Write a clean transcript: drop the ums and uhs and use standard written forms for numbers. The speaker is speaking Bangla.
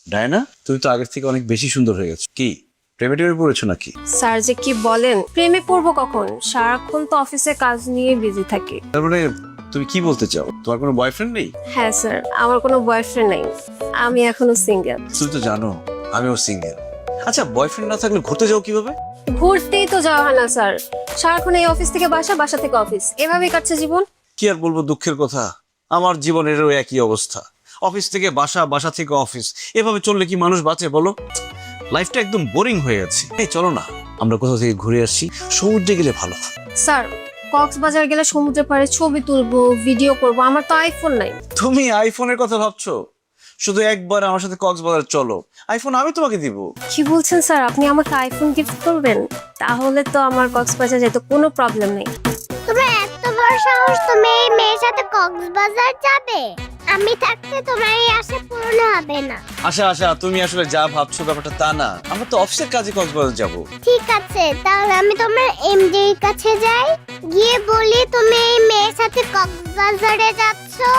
ডায়না, তুমি তো আগের থেকে অনেক বেশি সুন্দর হয়ে গেছো। কি প্রেমে টেমে পড়েছো নাকি? স্যার যে কি বলেন, প্রেমে পড়বো কখন? সারাক্ষণ তো অফিসে কাজ নিয়ে বিজি থাকি। তার মানে তুমি কি বলতে চাও, তোমার কোনো বয়ফ্রেন্ড নেই? হ্যাঁ স্যার, আমার কোনো বয়ফ্রেন্ড নেই, আমি এখনো সিঙ্গেল। তুমি তো জানো আমিও সিঙ্গেল। আচ্ছা, বয়ফ্রেন্ড না থাকলে ঘুরতে যাও কিভাবে? ঘুরতেই তো যাওয়া হয় না স্যার, সারাক্ষণ এই অফিস থেকে বাসা, বাসা থেকে অফিস, এভাবেই কাটছে জীবন। কি আর বলবো, দুঃখের কথা, আমার জীবনেরও একই অবস্থা। অফিস থেকে বাসা, বাসা থেকে অফিস, এভাবে চললে কি মানুষ বাঁচে বলো? লাইফটা একদম বোরিং হয়ে যাচ্ছে। এই চলো না, আমরা কোথাও থেকে ঘুরে আসছি, সমুদ্রে গেলে ভালো হয়। স্যার, কক্সবাজার গেলে সমুদ্রের পাড়ে ছবি তুলবো, ভিডিও করব, আমার তো আইফোন নাই। তুমি আইফোনের কথা ভাবছো? শুধু একবার আমার সাথে কক্সবাজার চলো, আইফোন আমি তোমাকে দিব। কি বলছেন স্যার, আপনি আমাকে আইফোন গিফট করবেন? তাহলে তো আমার কক্সবাজার যেতে কোনো প্রবলেম নেই। তোমার এত বড় সাহস, তুমি এই মেয়ের সাথে কক্সবাজার যাবে? আমি থাকতে তোমার এই আশা পূরণ হবে না। আশা আশা, তুমি আসলে যা ভাবছো ব্যাপারটা তা না, আমরা তো অফিসের কাজে কক্সবাজার যাব। ঠিক আছে, তাহলে আমি তোমার এমডির কাছে যাই, গিয়ে বলি তুমি এই মেয়ের সাথে কক্সবাজারে যাচ্ছো।